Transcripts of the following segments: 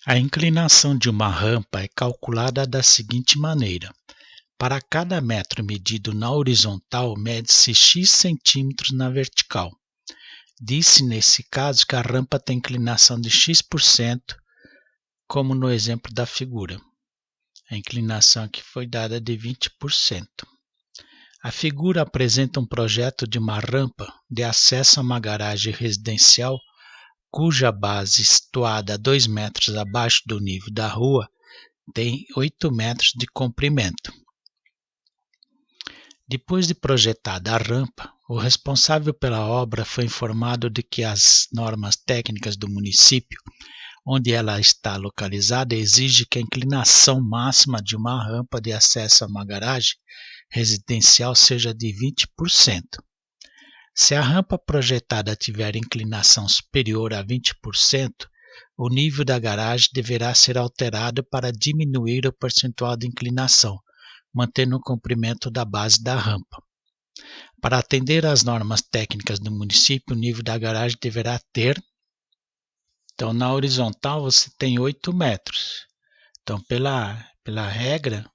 A inclinação de uma rampa é calculada da seguinte maneira: para cada metro medido na horizontal, mede-se x centímetros na vertical. Diz-se nesse caso que a rampa tem inclinação de x%, como no exemplo da figura. A inclinação aqui foi dada de 20%. A figura apresenta um projeto de uma rampa de acesso a uma garagem residencial cuja base, situada a 2 metros abaixo do nível da rua, tem 8 metros de comprimento. Depois de projetada a rampa, o responsável pela obra foi informado de que as normas técnicas do município, onde ela está localizada, exigem que a inclinação máxima de uma rampa de acesso a uma garagem residencial seja de 20%. Se a rampa projetada tiver inclinação superior a 20%, o nível da garagem deverá ser alterado para diminuir o percentual de inclinação, mantendo o comprimento da base da rampa. Para atender às normas técnicas do município, o nível da garagem deverá ter... Então, na horizontal, você tem 8 metros. Então, pela regra,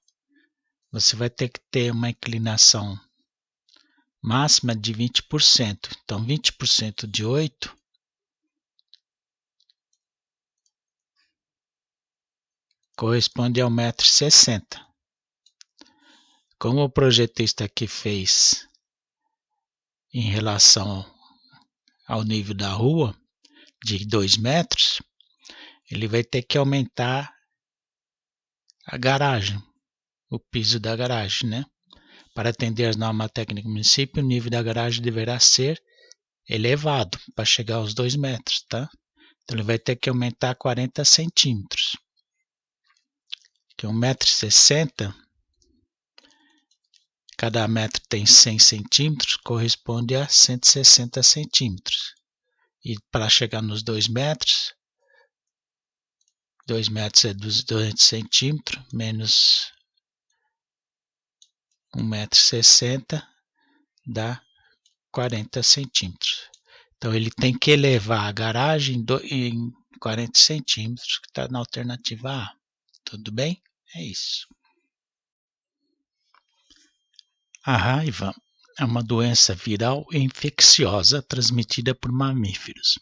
você vai ter que ter uma inclinação máxima de 20%. Então, 20% de 8 corresponde ao 1,60 m. Como o projetista aqui fez em relação ao nível da rua, de 2 metros, ele vai ter que aumentar a garagem, o piso da garagem, né? Para atender as normas técnicas do município, o nível da garagem deverá ser elevado para chegar aos 2 metros, tá? Então ele vai ter que aumentar 40 centímetros. Que 1,60 m, cada metro tem 100 centímetros, corresponde a 160 centímetros. E para chegar nos 2 metros, 2 metros é 200 centímetros, menos 1,60 m dá 40 centímetros. Então ele tem que elevar a garagem em 40 centímetros, que está na alternativa A. Tudo bem? É isso. A raiva é uma doença viral e infecciosa transmitida por mamíferos.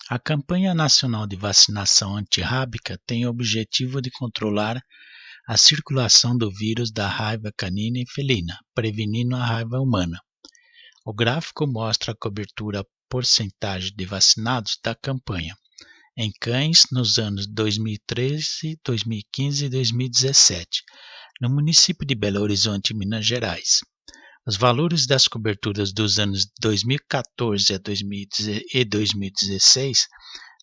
A campanha nacional de vacinação antirrábica tem o objetivo de controlar a circulação do vírus da raiva canina e felina, prevenindo a raiva humana. O gráfico mostra a cobertura porcentagem de vacinados da campanha em cães nos anos 2013, 2015 e 2017, no município de Belo Horizonte, Minas Gerais. Os valores das coberturas dos anos 2014 e 2016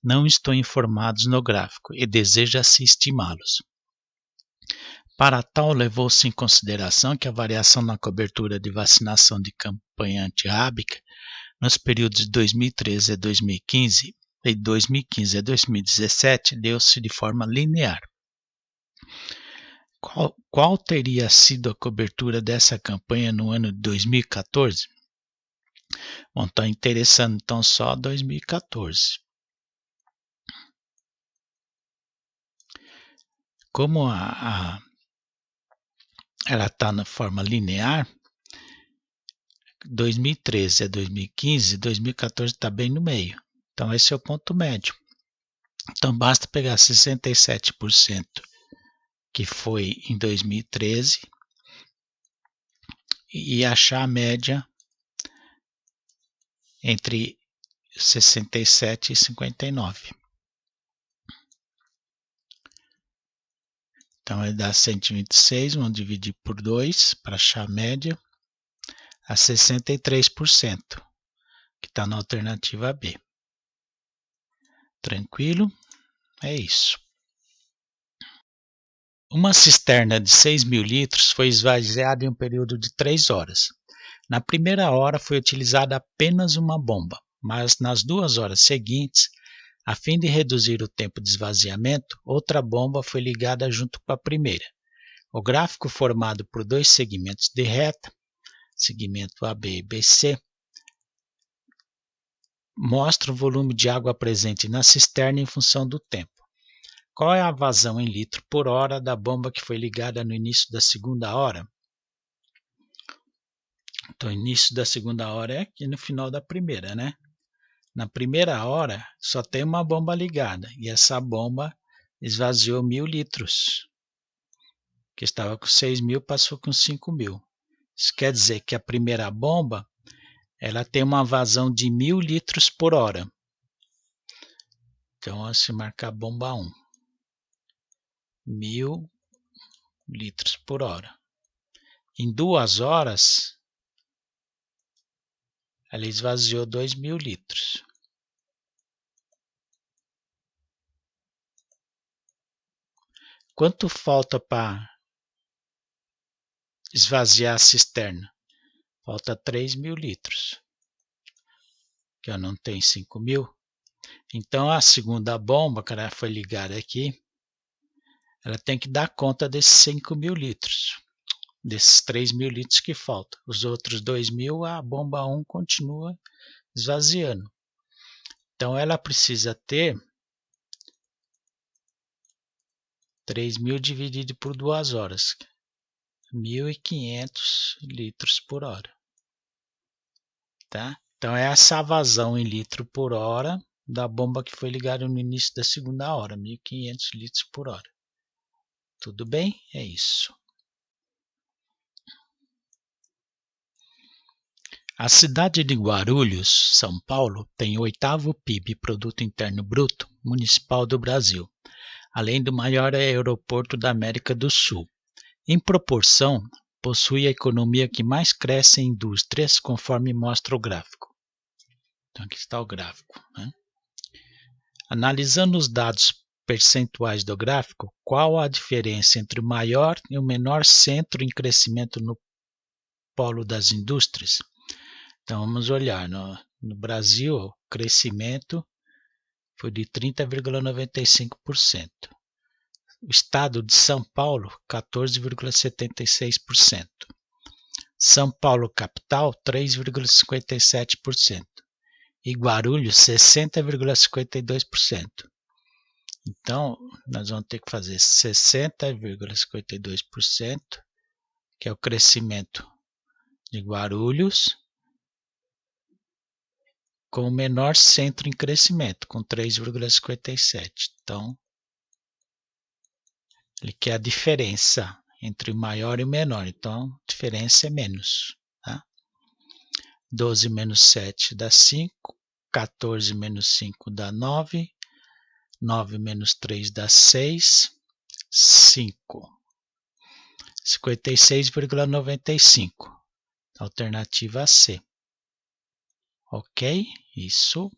não estão informados no gráfico e deseja-se estimá-los. Para tal, levou-se em consideração que a variação na cobertura de vacinação de campanha antirrábica nos períodos de 2013 a 2015 e 2015 a 2017 deu-se de forma linear. Qual teria sido a cobertura dessa campanha no ano de 2014? Bom, está interessando então só 2014. Como ela está na forma linear, 2013 a 2015, 2014 está bem no meio. Então esse é o ponto médio. Então basta pegar 67% que foi em 2013 e achar a média entre 67 e 59. Então vai dar 126, vamos dividir por 2 para achar a média, a 63%, que está na alternativa B. Tranquilo? É isso. Uma cisterna de 6.000 litros foi esvaziada em um período de 3 horas. Na primeira hora foi utilizada apenas uma bomba, mas nas 2 horas seguintes, a fim de reduzir o tempo de esvaziamento, outra bomba foi ligada junto com a primeira. O gráfico formado por 2 segmentos de reta, segmento AB e BC, mostra o volume de água presente na cisterna em função do tempo. Qual é a vazão em litro por hora da bomba que foi ligada no início da segunda hora? Então, o início da segunda hora é aqui no final da primeira, né? Na primeira hora, só tem uma bomba ligada, e essa bomba esvaziou 1.000 litros, que estava com 6.000, passou com 5.000. Isso quer dizer que a primeira bomba ela tem uma vazão de 1.000 litros por hora. Então, se marcar bomba 1, 1.000 litros por hora. Em 2 horas, ela esvaziou 2.000 litros. Quanto falta para esvaziar a cisterna? Falta 3.000 litros. Que eu não tenho 5.000. Então, a segunda bomba, que ela foi ligada aqui, ela tem que dar conta desses 5.000 litros. Desses 3.000 litros que faltam. Os outros 2.000, a bomba 1 continua esvaziando. Então, ela precisa ter 3.000 dividido por 2 horas. 1.500 litros por hora. Tá? Então, essa é a vazão em litro por hora da bomba que foi ligada no início da segunda hora. 1.500 litros por hora. Tudo bem? É isso. A cidade de Guarulhos, São Paulo, tem o 8º PIB, Produto Interno Bruto, municipal do Brasil, além do maior aeroporto da América do Sul. Em proporção, possui a economia que mais cresce em indústrias, conforme mostra o gráfico. Então, aqui está o gráfico, né? Analisando os dados percentuais do gráfico, qual a diferença entre o maior e o menor centro em crescimento no polo das indústrias? Então, vamos olhar. No Brasil, o crescimento foi de 30,95%. O estado de São Paulo, 14,76%. São Paulo capital, 3,57%. E Guarulhos, 60,52%. Então, nós vamos ter que fazer 60,52%, que é o crescimento de Guarulhos, com o menor centro em crescimento, com 3,57%. Então, ele quer a diferença entre o maior e o menor. Então, a diferença é menos. Tá? 12 menos 7 dá 5. 14 menos 5 dá 9. 9 menos 3 dá 6. 5. 56,95. Alternativa C. Ok? Isso.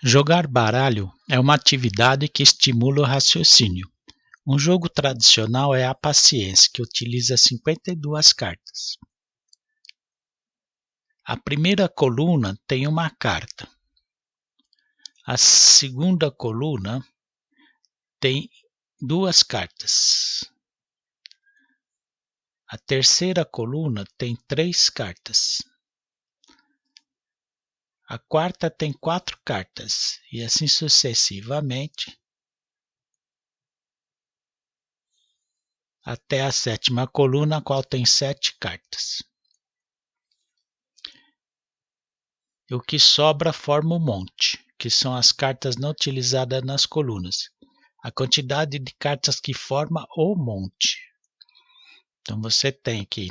Jogar baralho é uma atividade que estimula o raciocínio. Um jogo tradicional é a paciência, que utiliza 52 cartas. A primeira coluna tem uma carta. A segunda coluna tem 2 cartas. A terceira coluna tem 3 cartas. A quarta tem 4 cartas. E assim sucessivamente, até a sétima coluna, a qual tem 7 cartas. O que sobra forma um monte, que são as cartas não utilizadas nas colunas. A quantidade de cartas que forma o monte. Então, você tem aqui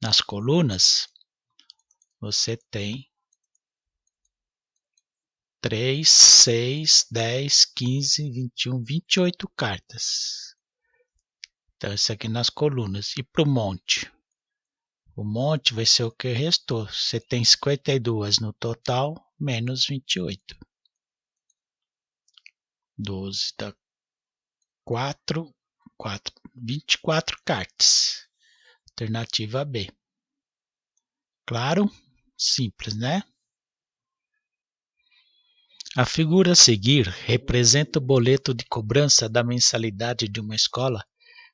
nas colunas, você tem 3, 6, 10, 15, 21, 28 cartas. Então, isso aqui nas colunas. E para o monte? O monte vai ser o que restou. Você tem 52 no total, menos 28. 12 dá 24 cartas. Alternativa B. Claro? Simples, né? A figura a seguir representa o boleto de cobrança da mensalidade de uma escola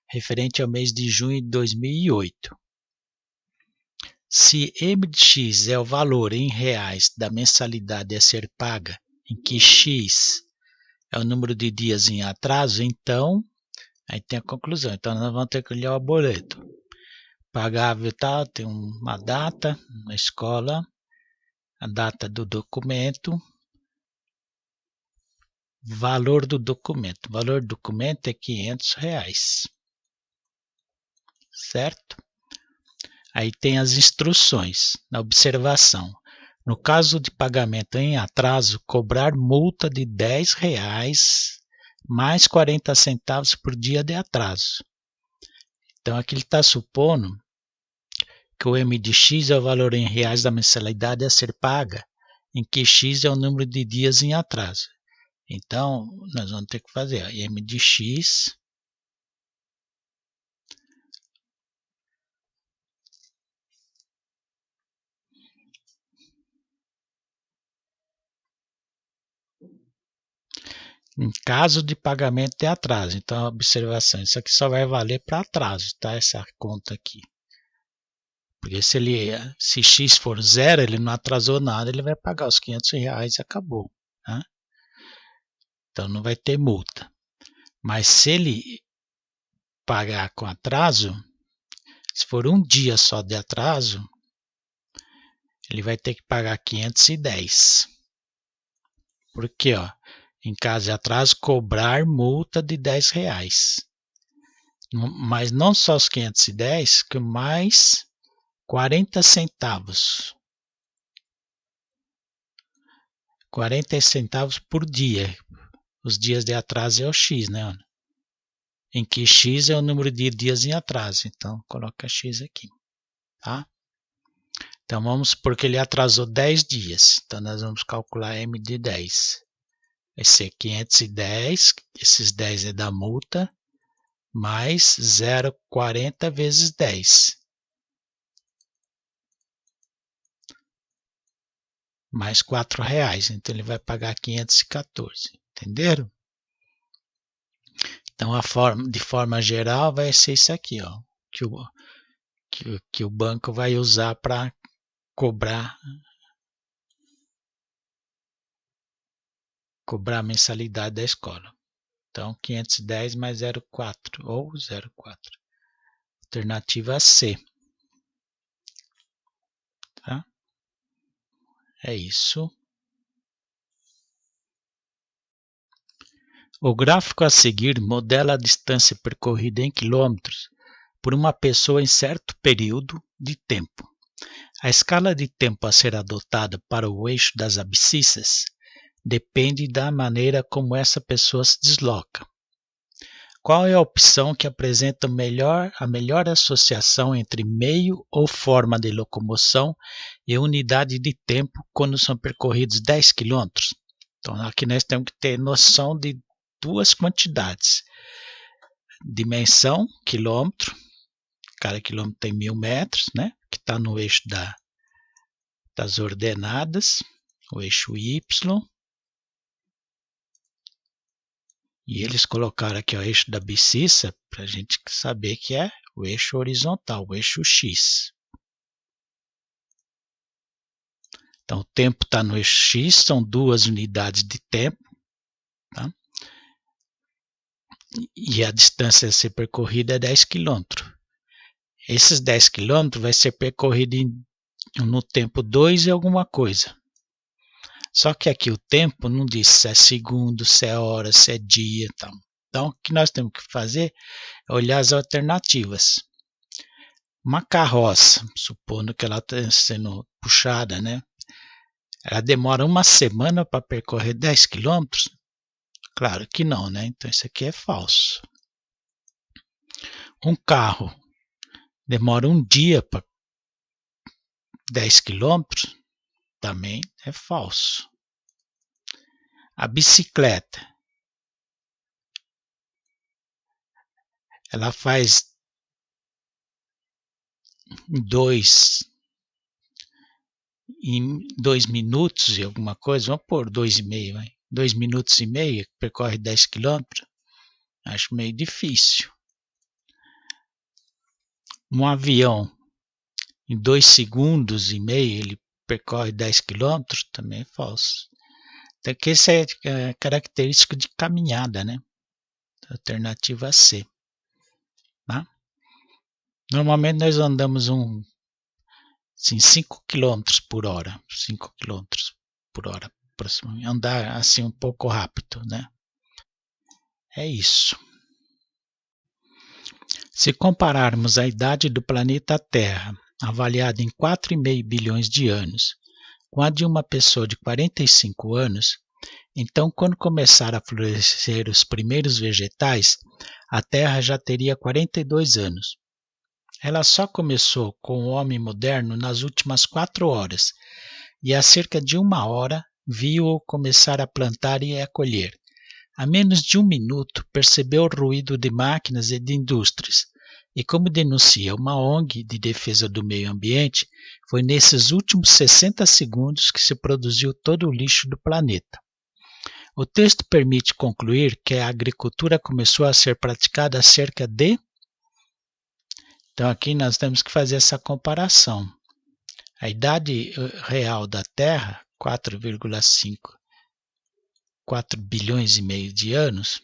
referente ao mês de junho de 2008. Se M de X é o valor em reais da mensalidade a ser paga em que X é o número de dias em atraso, então, aí tem a conclusão. Então, nós vamos ter que olhar o boleto. Pagável, tá? Tem uma data na escola, a data do documento, valor do documento. O valor do documento é R$500, certo? Aí tem as instruções na observação. No caso de pagamento em atraso, cobrar multa de R$10 mais 40 centavos por dia de atraso. Então aqui ele está supondo que o M de X é o valor em reais da mensalidade a ser paga, em que X é o número de dias em atraso. Então, nós vamos ter que fazer M de X em caso de pagamento de atraso. Então, observação, isso aqui só vai valer para atraso, tá? Essa conta aqui. Porque se X for zero, ele não atrasou nada, ele vai pagar os R$500 e acabou. Tá? Então, não vai ter multa. Mas se ele pagar com atraso, se for um dia só de atraso, ele vai ter que pagar 510. Por quê? Ó, em caso de atraso, cobrar multa de R$10. Mas não só os 510, que mais 40 centavos. 40 centavos por dia. Os dias de atraso é o X, né? Em que X é o número de dias em atraso. Então, coloca X aqui, tá? Então, vamos supor que ele atrasou 10 dias. Então, nós vamos calcular M de 10. Vai ser 510, esses 10 é da multa, mais 0,40 vezes 10. Mais R$4. Então, ele vai pagar 514. Entenderam? Então, de forma geral, vai ser isso aqui, ó, que o banco vai usar para cobrar a mensalidade da escola. Então, 510 mais 0,4 ou 0,4. Alternativa C. Tá? É isso. O gráfico a seguir modela a distância percorrida em quilômetros por uma pessoa em certo período de tempo. A escala de tempo a ser adotada para o eixo das abscissas depende da maneira como essa pessoa se desloca. Qual é a opção que apresenta a melhor associação entre meio ou forma de locomoção e unidade de tempo quando são percorridos 10 km? Então, aqui nós temos que ter noção de duas quantidades. Dimensão, quilômetro, cada quilômetro tem 1000 metros, né? Que está no eixo das ordenadas, o eixo Y. E eles colocaram aqui o eixo da abscissa para a gente saber que é o eixo horizontal, o eixo X. Então, o tempo está no eixo X, são duas unidades de tempo. Tá? E a distância a ser percorrida é 10 km. Esses 10 km vai ser percorrido no tempo 2 e alguma coisa. Só que aqui o tempo não diz se é segundo, se é hora, se é dia. Tal. Então, o que nós temos que fazer é olhar as alternativas. Uma carroça, supondo que ela está sendo puxada, né? Ela demora uma semana para percorrer 10 km? Claro que não, né? Então isso aqui é falso. Um carro demora um dia para 10 km? Também é falso. A bicicleta, ela faz 2 minutos e alguma coisa, vamos pôr 2,5, vai. 2 minutos e meio, percorre 10 km, acho meio difícil. Um avião, em 2 segundos e meio, ele percorre 10 km, também é falso. Então, que esse é característico de caminhada, né? Alternativa C. Tá? Normalmente nós andamos assim, 5 km por hora. 5 km por hora. Andar assim um pouco rápido, né? É isso. Se compararmos a idade do planeta Terra, avaliada em 4,5 bilhões de anos, com a de uma pessoa de 45 anos, então quando começar a florescer os primeiros vegetais, a Terra já teria 42 anos. Ela só começou com o homem moderno nas últimas 4 horas, e há cerca de 1 hora viu-o começar a plantar e a colher. Há menos de 1 minuto percebeu o ruído de máquinas e de indústrias. E como denuncia uma ONG de defesa do meio ambiente, foi nesses últimos 60 segundos que se produziu todo o lixo do planeta. O texto permite concluir que a agricultura começou a ser praticada há cerca de... Então aqui nós temos que fazer essa comparação. A idade real da Terra, 4 bilhões e meio de anos,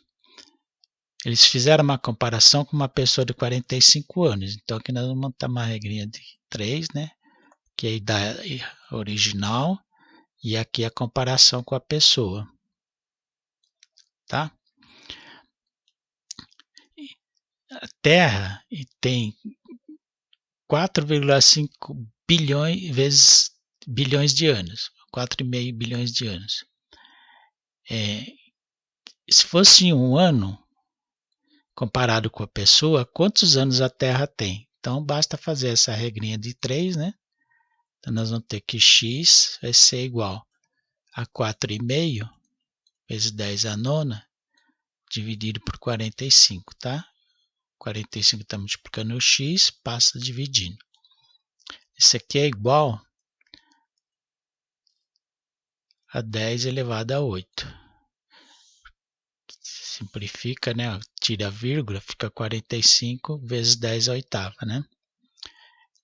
eles fizeram uma comparação com uma pessoa de 45 anos. Então aqui nós vamos montar uma regrinha de 3, né? Que é a idade original, e aqui a comparação com a pessoa. Tá? A Terra tem 4,5 bilhões de anos. 4,5 bilhões de anos. Se fosse um ano, comparado com a pessoa, quantos anos a Terra tem? Então, basta fazer essa regrinha de 3, né? Então, nós vamos ter que x vai ser igual a 4,5 vezes 10 a nona, dividido por 45, tá? 45 está multiplicando o x, passa dividindo. Isso aqui é igual a 10 elevado a 8. Simplifica, né? Tira a vírgula, fica 45 vezes 10 à oitava, né?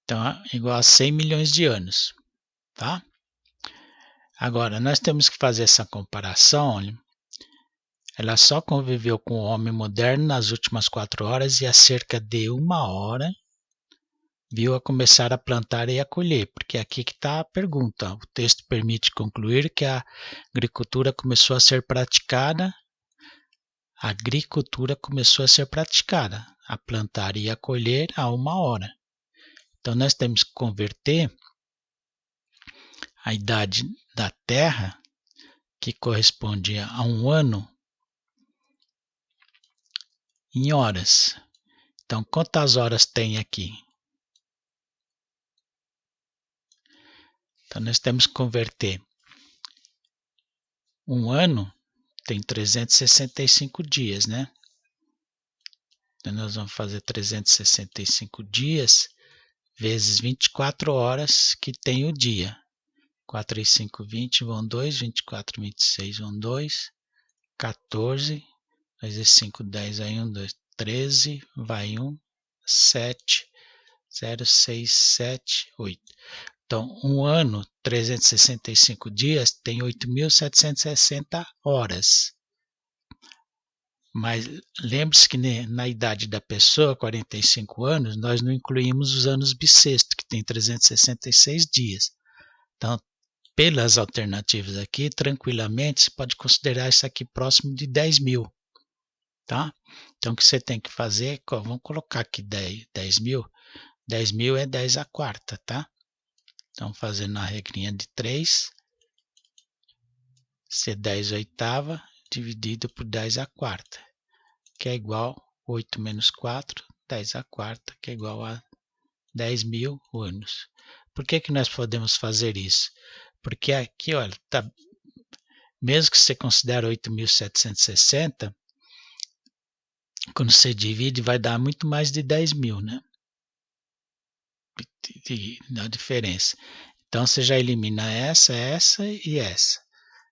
Então, é igual a 100 milhões de anos, tá? Agora, nós temos que fazer essa comparação, olha. Ela só conviveu com o homem moderno nas últimas 4 horas e há cerca de 1 hora viu a começar a plantar e a colher, porque aqui que está a pergunta. O texto permite concluir que a agricultura começou a ser praticada, a plantar e a colher a 1 hora. Então, nós temos que converter a idade da Terra, que corresponde a um ano, em horas. Então, quantas horas tem aqui? Então, nós temos que converter. Um ano tem 365 dias, né? Então, nós vamos fazer 365 dias vezes 24 horas que tem o dia. 4 e 5, 20 vão 2, 24, 26 vão 2, 14, 2 e 5, 10 aí 1, 2, 13, vai 1, 7, 0, 6, 7, 8. Então, um ano, 365 dias, tem 8.760 horas. Mas lembre-se que na idade da pessoa, 45 anos, nós não incluímos os anos bissexto, que tem 366 dias. Então, pelas alternativas aqui, tranquilamente, você pode considerar isso aqui próximo de 10 mil. Tá? Então, o que você tem que fazer, vamos colocar aqui 10 mil. 10 mil é 10 a quarta, tá? Então, fazendo a regrinha de 3, ser 10 oitava dividido por 10 a quarta, que é igual a 8 menos 4, 10 a quarta, que é igual a 10 mil anos. Por que nós podemos fazer isso? Porque aqui, olha, tá, mesmo que você considere 8.760, quando você divide, vai dar muito mais de 10 mil, né? A diferença. Então, você já elimina essa e essa.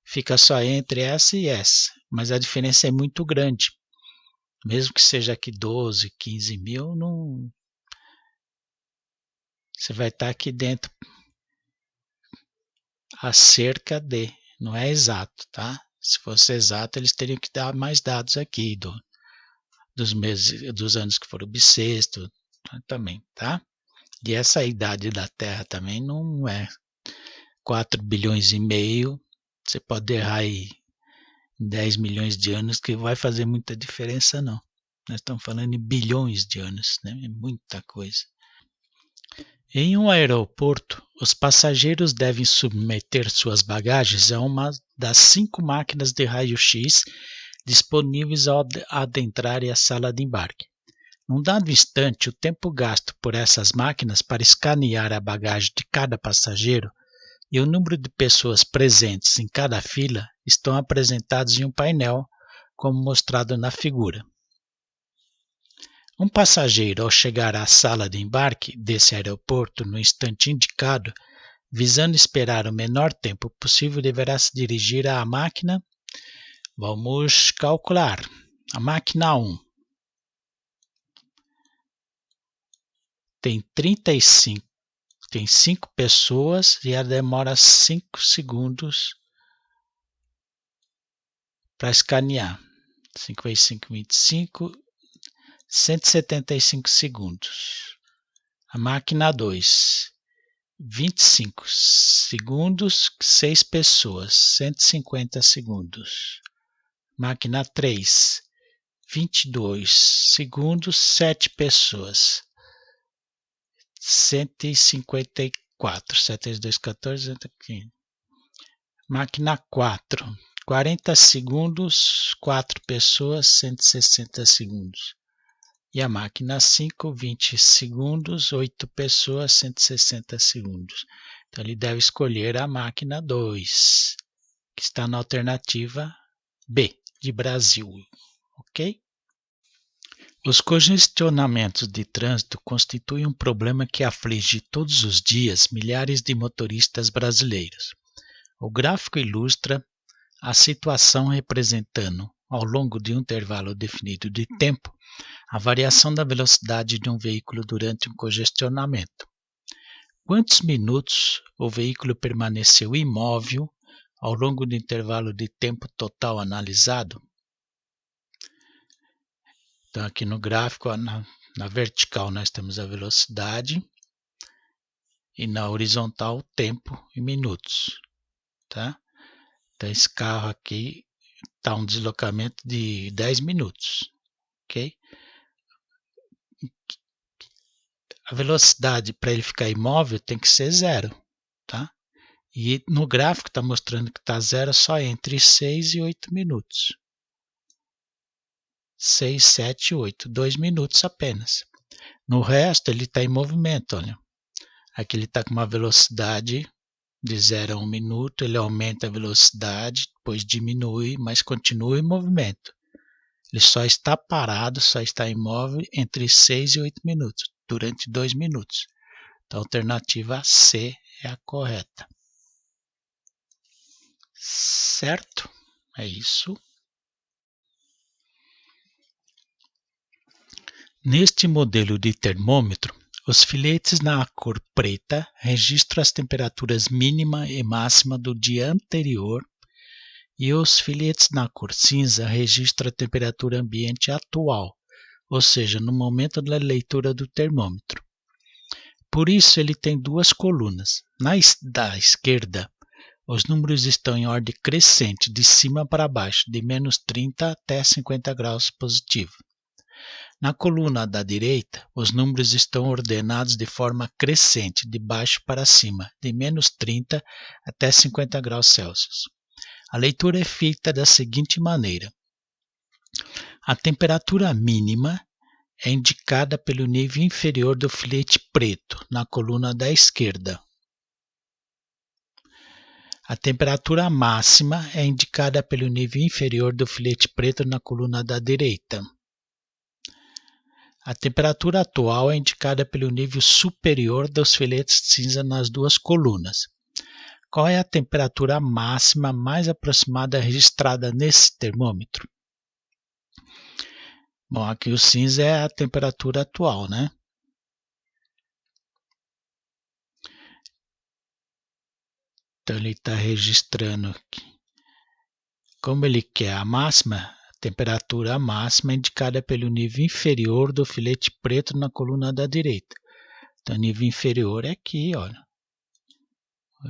Fica só entre essa e essa. Mas a diferença é muito grande. Mesmo que seja aqui 12, 15 mil, não... você vai estar aqui dentro a cerca de, não é exato, tá? Se fosse exato, eles teriam que dar mais dados aqui dos meses, dos anos que foram bissexto, também, tá? E essa idade da Terra também não é 4 bilhões e meio. Você pode errar aí 10 milhões de anos, que vai fazer muita diferença, não. Nós estamos falando em bilhões de anos, né? É muita coisa. Em um aeroporto, os passageiros devem submeter suas bagagens a uma das 5 máquinas de raio-x disponíveis ao adentrarem a sala de embarque. Num dado instante, o tempo gasto por essas máquinas para escanear a bagagem de cada passageiro e o número de pessoas presentes em cada fila estão apresentados em um painel, como mostrado na figura. Um passageiro, ao chegar à sala de embarque desse aeroporto no instante indicado, visando esperar o menor tempo possível, deverá se dirigir à máquina. Vamos calcular. A máquina 1 tem 35, tem 5 pessoas e ela demora 5 segundos para escanear. 5 vezes 5, 25, 175 segundos. A máquina 2, 25 segundos, 6 pessoas, 150 segundos. Máquina 3, 22 segundos, 7 pessoas, 154, 7 vezes 2, 14, 15. Máquina 4, 40 segundos, 4 pessoas, 160 segundos. E a máquina 5, 20 segundos, 8 pessoas, 160 segundos. Então ele deve escolher a máquina 2, que está na alternativa B, de Brasil. Ok? Os congestionamentos de trânsito constituem um problema que aflige todos os dias milhares de motoristas brasileiros. O gráfico ilustra a situação representando, ao longo de um intervalo definido de tempo, a variação da velocidade de um veículo durante um congestionamento. Quantos minutos o veículo permaneceu imóvel ao longo do intervalo de tempo total analisado? Então, aqui no gráfico, na vertical, nós temos a velocidade e na horizontal, o tempo em minutos. Tá? Então, esse carro aqui está um deslocamento de 10 minutos. Ok? A velocidade para ele ficar imóvel tem que ser 0. Tá? E no gráfico está mostrando que está 0 só entre 6 e 8 minutos. 6, 7, 8, 2 minutos apenas. No resto, ele está em movimento, olha. Aqui ele está com uma velocidade de 0 a 1 minuto, ele aumenta a velocidade, depois diminui, mas continua em movimento. Ele só está parado, só está imóvel entre 6 e 8 minutos, durante 2 minutos. Então, a alternativa C é a correta. Certo? É isso. Neste modelo de termômetro, os filetes na cor preta registram as temperaturas mínima e máxima do dia anterior e os filetes na cor cinza registram a temperatura ambiente atual, ou seja, no momento da leitura do termômetro. Por isso, ele tem 2 colunas. Da esquerda, os números estão em ordem crescente, de cima para baixo, de menos 30 até 50 graus positivo. Na coluna da direita, os números estão ordenados de forma crescente, de baixo para cima, de menos 30 até 50 graus Celsius. A leitura é feita da seguinte maneira. A temperatura mínima é indicada pelo nível inferior do filete preto, na coluna da esquerda. A temperatura máxima é indicada pelo nível inferior do filete preto, na coluna da direita. A temperatura atual é indicada pelo nível superior dos filetes cinza nas 2 colunas. Qual é a temperatura máxima mais aproximada registrada nesse termômetro? Bom, aqui o cinza é a temperatura atual, né? Então ele está registrando aqui. Como ele quer a máxima, a temperatura máxima é indicada pelo nível inferior do filete preto na coluna da direita. Então, o nível inferior é aqui, olha.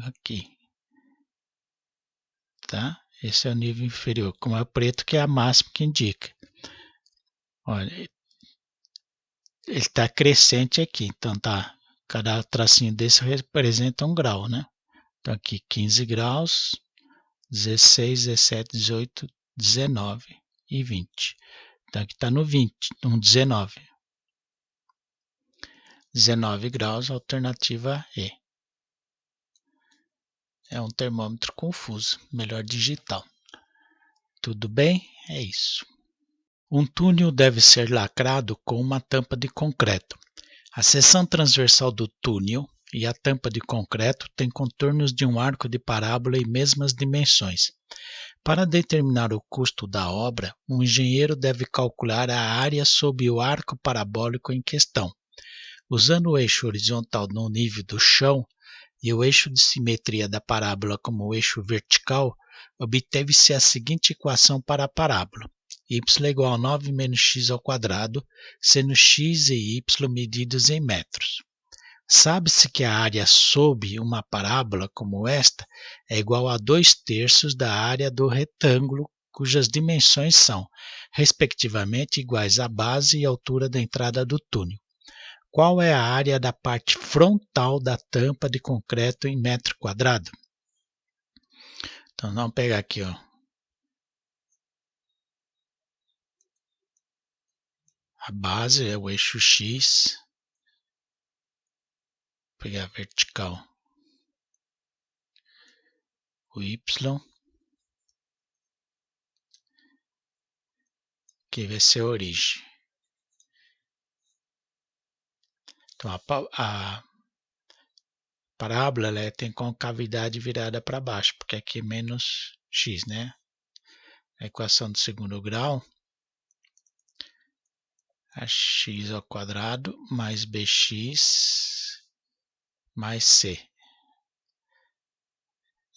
Aqui. Tá? Esse é o nível inferior. Como é o preto, que é a máxima que indica. Olha, ele está crescente aqui. Então, tá. Cada tracinho desse representa 1 grau, né? Então, aqui 15 graus, 16, 17, 18, 19 e 20. Então, aqui está no 20, no 19. 19 graus, alternativa E. É um termômetro confuso, melhor digital. Tudo bem? É isso. Um túnel deve ser lacrado com uma tampa de concreto. A seção transversal do túnel e a tampa de concreto têm contornos de um arco de parábola e mesmas dimensões. Para determinar o custo da obra, um engenheiro deve calcular a área sob o arco parabólico em questão. Usando o eixo horizontal no nível do chão e o eixo de simetria da parábola como o eixo vertical, obteve-se a seguinte equação para a parábola: y igual a 9 menos x ao quadrado, sendo x e y medidos em metros. Sabe-se que a área sob uma parábola como esta é igual a 2/3 da área do retângulo, cujas dimensões são, respectivamente, iguais à base e altura da entrada do túnel. Qual é a área da parte frontal da tampa de concreto em metro quadrado? Então, vamos pegar aqui, ó. A base é o eixo X. Vou pegar a vertical. O Y. Que vai ser a origem. Então, a parábola ela tem concavidade virada para baixo, porque aqui é menos x, né? A equação do segundo grau é x ao quadrado mais bx mais c.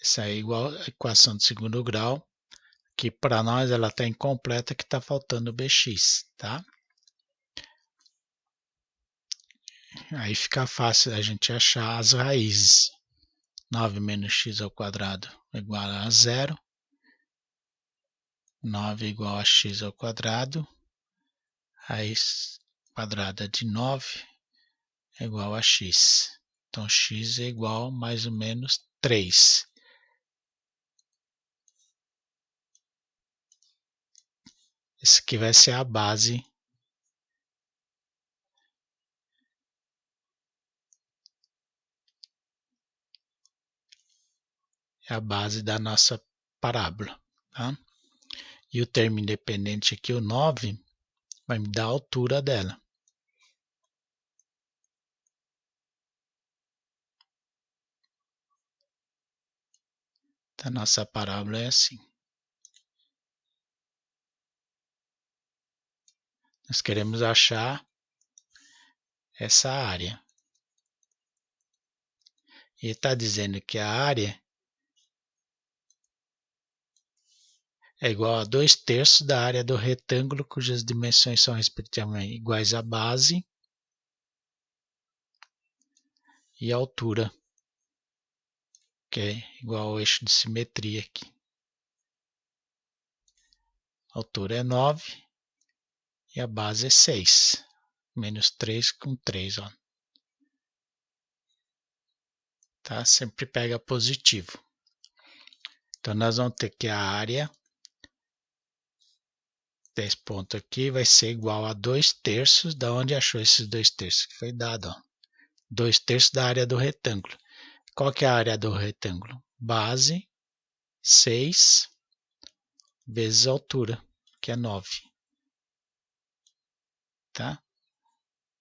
Essa é igual à equação do segundo grau, que para nós ela está incompleta, que está faltando bx, tá? Aí fica fácil a gente achar as raízes. 9 menos x ao quadrado igual a 0. 9 igual a x ao quadrado. Raiz quadrada de 9 é igual a x. Então, x é igual a mais ou menos 3. Esse aqui vai ser a base. É a base da nossa parábola. Tá? E o termo independente aqui, o 9, vai me dar a altura dela. Então, a nossa parábola é assim. Nós queremos achar essa área. E está dizendo que a área é igual a 2/3 da área do retângulo, cujas dimensões são respectivamente iguais à base e a altura, que é igual ao eixo de simetria aqui. A altura é 9 e a base é 6. Menos 3 com 3. Ó. Tá? Sempre pega positivo. Então, nós vamos ter que a área desse ponto aqui vai ser igual a 2/3. Da onde achou esses 2/3? Que foi dado. Ó. 2/3 da área do retângulo. Qual que é a área do retângulo? Base 6 vezes a altura, que é 9. Tá?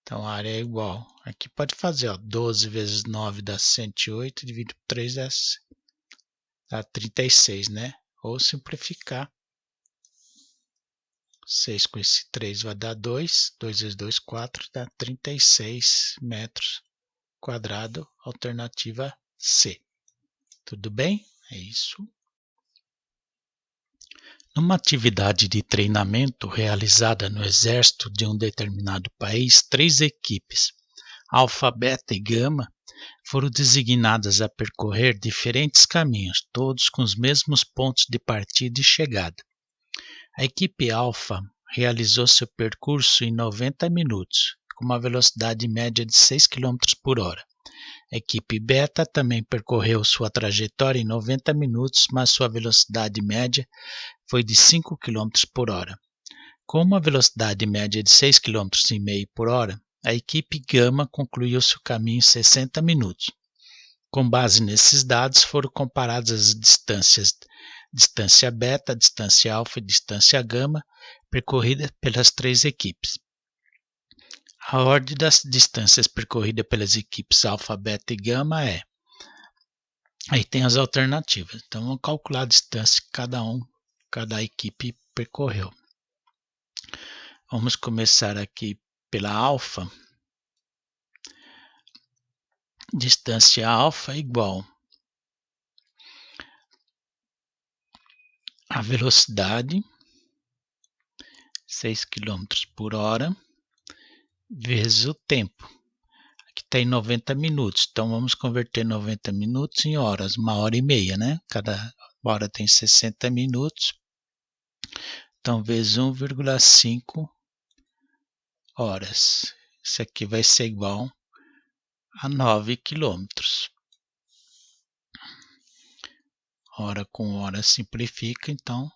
Então, a área é igual. Aqui pode fazer, ó, 12 vezes 9 dá 108, dividido por 3 dá 36, né? Ou simplificar. 6 com esse 3 vai dar 2. 2 vezes 2, 4, dá 36 metros quadrados, alternativa C. Tudo bem? É isso. Numa atividade de treinamento realizada no exército de um determinado país, 3 equipes, Alfa, Beta e Gama, foram designadas a percorrer diferentes caminhos, todos com os mesmos pontos de partida e chegada. A equipe Alfa realizou seu percurso em 90 minutos, com uma velocidade média de 6 km por hora. A equipe Beta também percorreu sua trajetória em 90 minutos, mas sua velocidade média foi de 5 km por hora. Com uma velocidade média de 6,5 km por hora, a equipe Gama concluiu seu caminho em 60 minutos. Com base nesses dados, foram comparadas as distâncias distância beta, distância alfa e distância gama percorridas pelas 3 equipes. A ordem das distâncias percorridas pelas equipes alfa, beta e gama é... Aí tem as alternativas. Então vamos calcular a distância que cada equipe percorreu. Vamos começar aqui pela alfa. Distância alfa é igual a velocidade, 6 km por hora, vezes o tempo. Aqui está em 90 minutos, então vamos converter 90 minutos em horas, 1h30, né? Cada hora tem 60 minutos, então vezes 1,5 horas. Isso aqui vai ser igual a 9 km. Hora com hora simplifica, então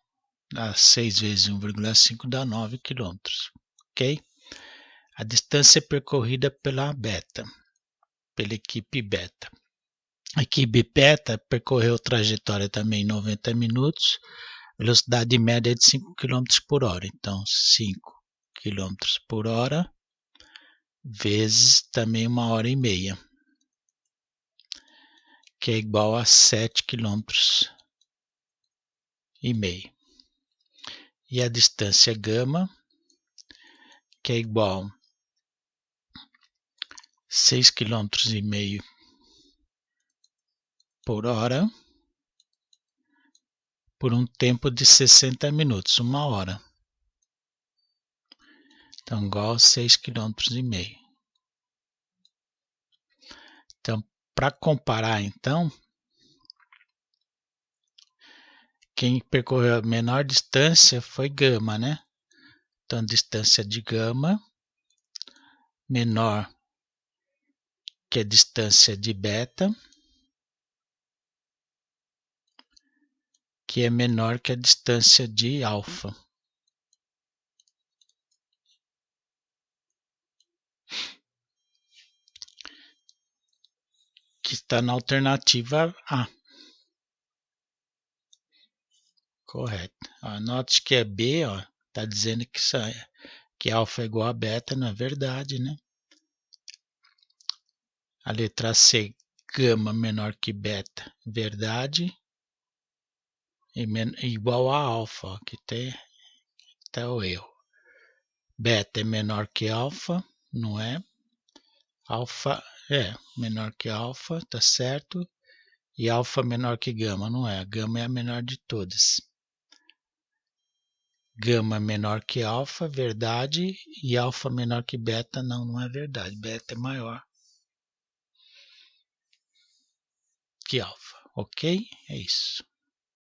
dá 6 vezes 1,5 dá 9 km. Ok? A distância percorrida pela beta, pela equipe beta. A equipe beta percorreu trajetória também em 90 minutos, velocidade média de 5 km por hora. Então, 5 km por hora vezes também 1h30, que é igual a 7,5 km. E a distância gama, que é igual a 6,5 km por hora, por um tempo de 60 minutos, 1 hora. Então, igual a 6,5 km. Então, para comparar, então, quem percorreu a menor distância foi gama, né? Então, a distância de gama menor que a distância de beta, que é menor que a distância de alfa. Que está na alternativa A. Correto. Note que é B, está dizendo que alfa é igual a beta, não é verdade, né? A letra C, gama menor que beta, verdade. Igual a alfa, que está o erro. Beta é menor que alfa, não é? Alfa é menor que alfa, tá certo? E alfa menor que gama, não é? A gama é a menor de todas. Gama menor que alfa, verdade, e alfa menor que beta, não é verdade. Beta é maior que alfa, ok? É isso.